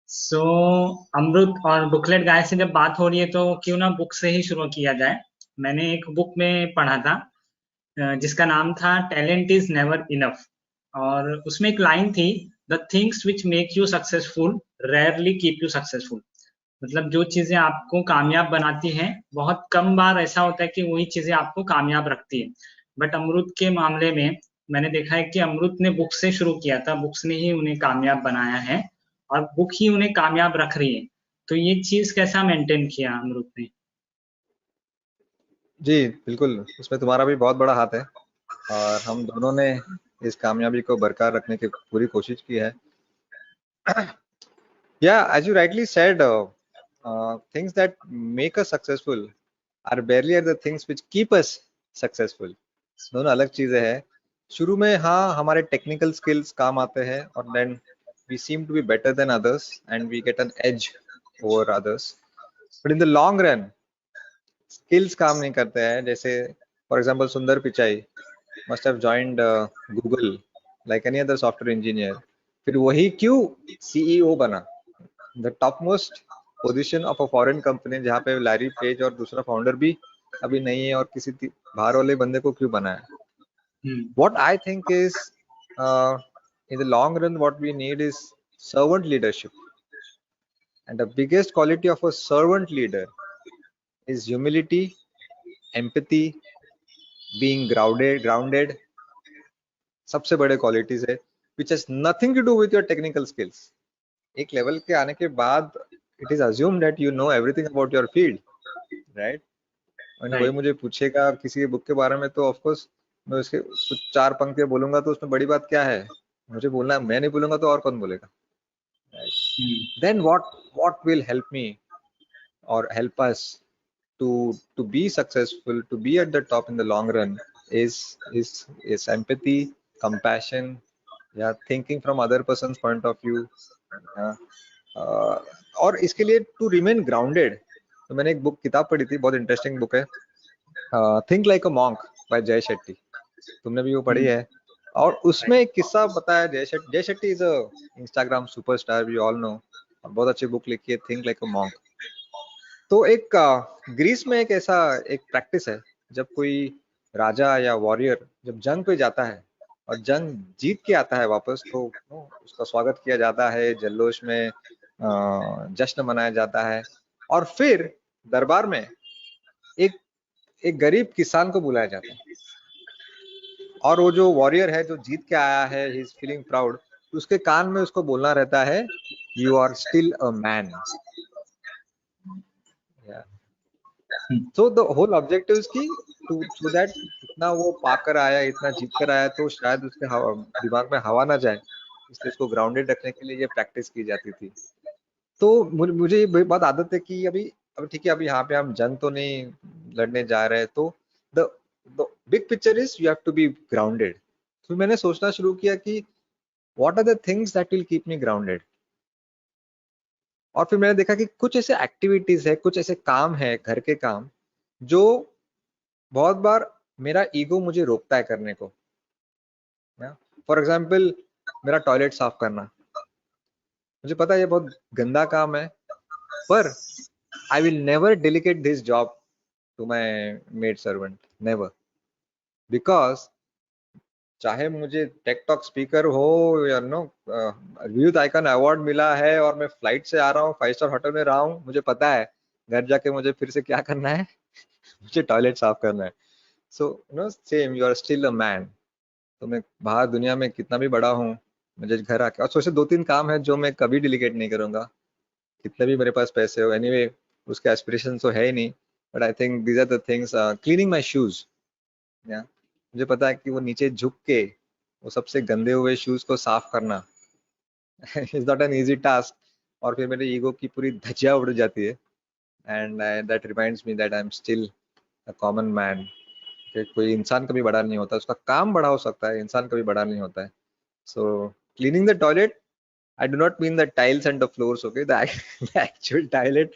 सो अमृत और बुकलेट गाय से जब बात हो रही है तो क्यों ना बुक से ही शुरू किया जाए। मैंने एक बुक में पढ़ा था जिसका नाम था टैलेंट इज नेवर इनफ। और उसमें एक लाइन थी, the things which make you successful rarely keep you successful. मतलब जो चीजें आपको कामयाब बनाती हैं, बहुत कम बार ऐसा होता है कि वही चीजें आपको कामयाब रखती है। बट अमृत के मामले में मैंने देखा है कि अमृत ने बुक से शुरू किया था, बुक्स ने ही उन्हें कामयाब बनाया है और बुक ही उन्हें कामयाब रख रही है। तो ये चीज कैसा मेंटेन किया अमृत ने? जी बिल्कुल, उसमें तुम्हारा भी बहुत बड़ा हाथ है और हम दोनों ने इस कामयाबी को बरकरार रखने की पूरी कोशिश की है। Yeah, as you rightly said, things that make us successful are barely are the things which keep us successful. दोनों अलग चीजें हैं। शुरू में हाँ हमारे टेक्निकल स्किल्स काम आते हैं और then we seem to be better than others and we get an edge over others, but in the long run skills काम नहीं करते हैं। जैसे for example Sundar Pichai must have joined Google like any other software engineer, फिर वही क्यों CEO बना, the top most position of a foreign company जहाँ पे लैरी पेज और दूसरा फाउंडर भी अभी नहीं है और किसी बाहर वाले बंदे को क्यों बनाया। What I think is, in the long run what we need is servant leadership, and the biggest quality of a servant leader is humility, empathy, being grounded, सबसे बड़े क्वालिटीज है which has nothing to do with your technical skills. एक level के आने के बाद it is assumed that you know everything about your field, right? और कोई राइट। मुझे पूछेगा किसी बुक के बारे में तो ऑफ कोर्स मैं उसके कुछ चार पंक्तियां बोलूंगा तो उसमें बड़ी बात क्या है, मुझे बोलना है, मैं नहीं बोलूंगा तो और कौन बोलेगा, right? Then what will help me or help us to be successful, to be at the top in the long run is empathy, compassion, yeah, thinking from other person's point of view, yeah. और इसके लिए to remain grounded, तो मैंने एक book किताब पढ़ी थी, बहुत इंटरेस्टिंग बुक है, think like a monk by Jay Shetty, तुमने भी वो पढ़ी है। और उसमें एक किस्सा बताया, Jay Shetty is a Instagram superstar, we all know, और बहुत अच्छी बुक लिखी है थिंक लाइक अ मॉन्क। तो एक ग्रीस में एक ऐसा एक प्रैक्टिस है, जब कोई राजा या वॉरियर जब जंग पे जाता है और जंग जीत के आता है वापस, तो उसका स्वागत किया जाता है, जल्लोश में जश्न मनाया जाता है, और फिर दरबार में एक एक गरीब किसान को बुलाया जाता है, और वो जो वॉरियर है जो जीत के आया है, ही इज फीलिंग प्राउड, उसके कान में उसको बोलना रहता है, you are still a man. So the whole objective की टू सो दैट इतना वो पाकर आया, इतना जीत कर आया, तो शायद उसके दिमाग में हवा ना जाए, इसलिए उसको ग्राउंडेड रखने के लिए ये प्रैक्टिस की जाती थी। तो मुझे ये बात आदत है कि अभी ठीक है, अभी यहाँ पे हम जंग तो नहीं लड़ने जा रहे हैं, तो the the big picture is you have to be grounded. तो मैंने सोचना शुरू किया कि what are the things that will keep me grounded, और फिर मैंने देखा कि कुछ ऐसे एक्टिविटीज है, कुछ ऐसे काम है, घर के काम, जो बहुत बार मेरा ईगो मुझे रोकता है करने को। फॉर एग्जाम्पल मेरा टॉयलेट साफ करना, मुझे पता है ये बहुत गंदा काम है, पर I will never delegate this job to my maid servant, never, because चाहे मुझे टेकटॉक स्पीकर हो या नो यूथ आइकन अवार्ड मिला है और मैं फ्लाइट से आ रहा हूँ, 5 स्टार होटल में रहा हूँ, मुझे पता है घर जाके मुझे फिर से क्या करना है, मुझे टॉयलेट साफ करना है। So no shame, you are still a man. तो मैं बाहर दुनिया में कितना भी बड़ा हूँ, मुझे घर आके और सोचे 2-3 काम है जो मैं कभी डिलीकेट नहीं करूंगा, कितने भी मेरे पास पैसे हो, एनीवे उसके एस्पिरेशन तो है ही नहीं, but I think these are the things, cleaning my shoes, या मुझे पता है कि वो नीचे झुक के वो सबसे गंदे हुए शूज को साफ करना is not an easy task, और फिर मेरे ईगो की पूरी धज्जियां उड़ जाती है, and that reminds me that I am still a common man, कि कोई इंसान कभी बड़ा नहीं होता, उसका काम बड़ा हो सकता है, इंसान कभी बड़ा नहीं होता है। So cleaning the toilet, I do not mean the tiles and the floors, okay? The actual toilet,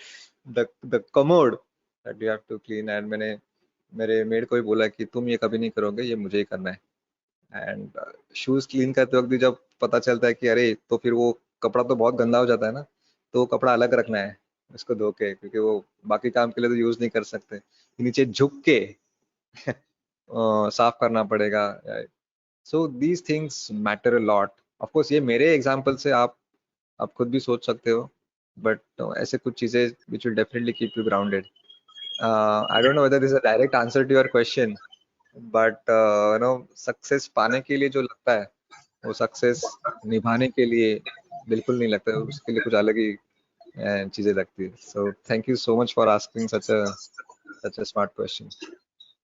the commode that you have to clean. And मैंने मेरे मेड को भी बोला कि तुम ये कभी नहीं करोगे, ये मुझे ही करना है। एंड शूज क्लीन करते वक्त भी जब पता चलता है कि अरे, तो फिर वो कपड़ा तो बहुत गंदा हो जाता है ना, तो वो कपड़ा अलग रखना है उसको धो के, क्योंकि वो बाकी काम के लिए तो यूज नहीं कर सकते, नीचे झुक के साफ करना पड़ेगा। So these things matter a lot. Of course ये मेरे एग्जांपल से आप खुद भी सोच सकते हो, बट ऐसे कुछ चीजें which will definitely keep you grounded. I don't know whether this is a direct answer to your question, but you know success पाने के लिए जो लगता है वो सक्सेस निभाने के लिए बिल्कुल नहीं लगता है, उसके लिए कुछ अलग ही चीजें लगती है। So thank you so much for asking such a smart question.